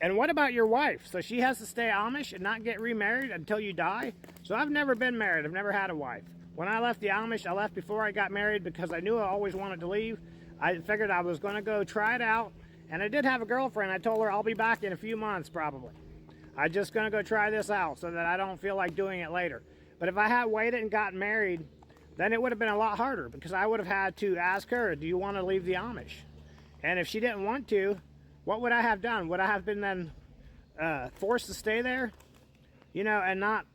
And what about your wife? So she has to stay Amish and not get remarried until you die? So I've never been married. I've never had a wife. When I left the Amish, I left before I got married because I knew I always wanted to leave. I figured I was going to go try it out. And I did have a girlfriend. I told her I'll be back in a few months probably. I'm just going to go try this out so that I don't feel like doing it later. But if I had waited and gotten married, then it would have been a lot harder because I would have had to ask her, do you want to leave the Amish? And if she didn't want to, what would I have done? Would I have been then forced to stay there, you know, and not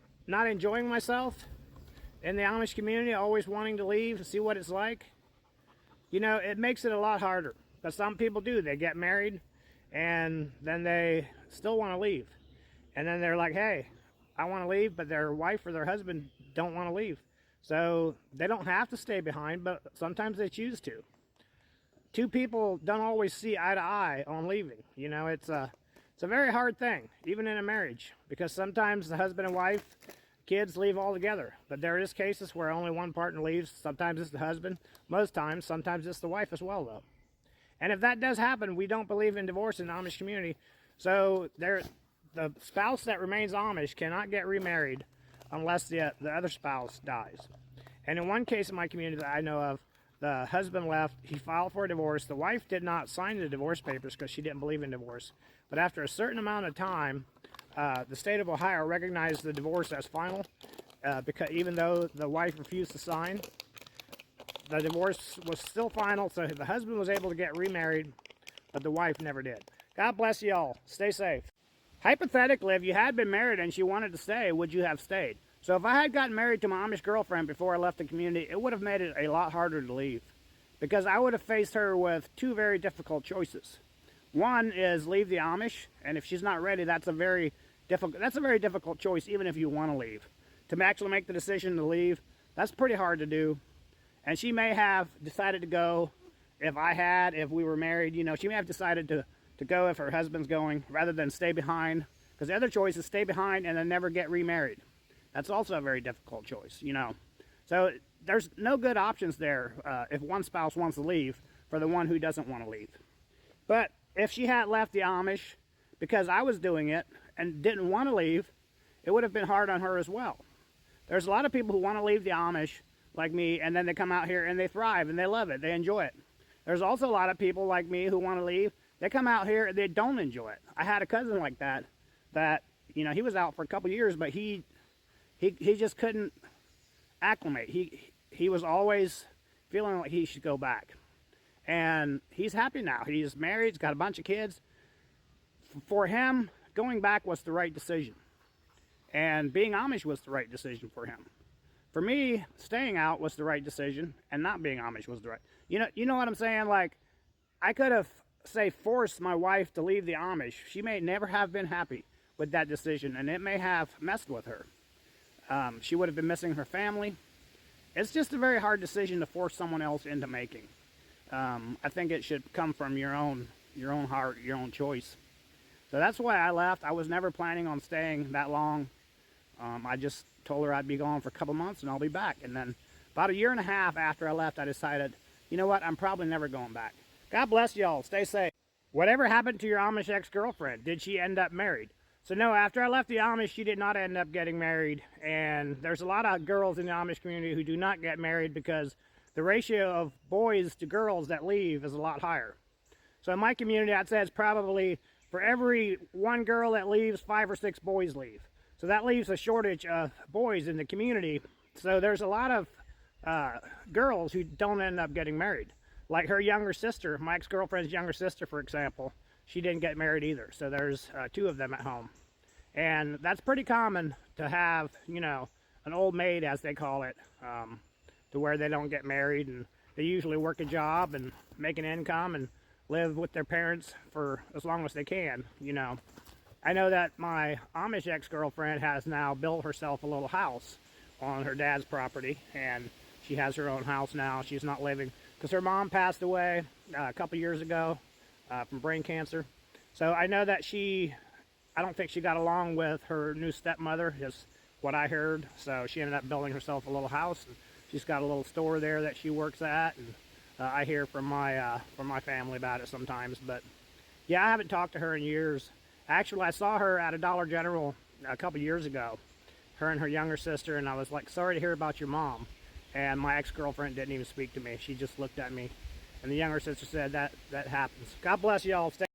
enjoying myself in the Amish community, always wanting to leave to see what it's like? You know, it makes it a lot harder. But some people do. They get married and then they still want to leave. And then they're like, hey, I want to leave, but their wife or their husband don't want to leave. So they don't have to stay behind, but sometimes they choose to. Two people don't always see eye to eye on leaving. You know, it's a very hard thing, even in a marriage, because sometimes the husband and wife, kids leave altogether. But there is cases where only one partner leaves. Sometimes it's the husband. Most times, sometimes it's the wife as well, though. And if that does happen, we don't believe in divorce in the Amish community. So the spouse that remains Amish cannot get remarried unless the other spouse dies. And in one case in my community that I know of, the husband left, he filed for a divorce. The wife did not sign the divorce papers because she didn't believe in divorce. But after a certain amount of time, the state of Ohio recognized the divorce as final because even though the wife refused to sign, the divorce was still final, so the husband was able to get remarried, but the wife never did. God bless you all. Stay safe. Hypothetically, if you had been married and she wanted to stay, would you have stayed? So if I had gotten married to my Amish girlfriend before I left the community, it would have made it a lot harder to leave because I would have faced her with two very difficult choices. One is leave the Amish, and if she's not ready, that's a very difficult choice, even if you want to leave. To actually make the decision to leave, that's pretty hard to do. And she may have decided to go if we were married, you know, she may have decided to go if her husband's going rather than stay behind. Because the other choice is stay behind and then never get remarried. That's also a very difficult choice, you know. So there's no good options there if one spouse wants to leave for the one who doesn't want to leave. But if she had left the Amish because I was doing it and didn't want to leave, it would have been hard on her as well. There's a lot of people who want to leave the Amish like me, and then they come out here and they thrive and they love it, they enjoy it. There's also a lot of people like me who want to leave. They come out here and they don't enjoy it. I had a cousin like that, you know, he was out for a couple years, but he just couldn't acclimate. He was always feeling like he should go back. And he's happy now. He's married, he's got a bunch of kids. For him, going back was the right decision. And being Amish was the right decision for him. For me, staying out was the right decision, and not being Amish was the right. You know what I'm saying? Like, I could have, say, forced my wife to leave the Amish. She may never have been happy with that decision, and it may have messed with her. She would have been missing her family. It's just a very hard decision to force someone else into making. I think it should come from your own heart, your own choice. So that's why I left. I was never planning on staying that long. I just told her I'd be gone for a couple months and I'll be back. And then about a year and a half after I left, I decided, you know what, I'm probably never going back. God bless y'all. Stay safe. Whatever happened to your Amish ex-girlfriend? Did she end up married? So no, after I left the Amish, she did not end up getting married. And there's a lot of girls in the Amish community who do not get married because the ratio of boys to girls that leave is a lot higher. So in my community, I'd say it's probably for every one girl that leaves, 5 or 6 boys leave. So that leaves a shortage of boys in the community. So there's a lot of girls who don't end up getting married. Like her younger sister, my ex-girlfriend's younger sister, for example, she didn't get married either. So there's 2 of them at home. And that's pretty common to have, you know, an old maid, as they call it, to where they don't get married. And they usually work a job and make an income and live with their parents for as long as they can, you know. I know that my Amish ex-girlfriend has now built herself a little house on her dad's property, and she has her own house now. She's not living, because her mom passed away a couple years ago from brain cancer. So I know that I don't think she got along with her new stepmother, is what I heard. So she ended up building herself a little house, and she's got a little store there that she works at, and I hear from my family about it sometimes. But yeah, I haven't talked to her in years. Actually, I saw her at a Dollar General a couple years ago, her and her younger sister, and I was like, sorry to hear about your mom. And my ex-girlfriend didn't even speak to me. She just looked at me. And the younger sister said, that happens. God bless y'all. Stay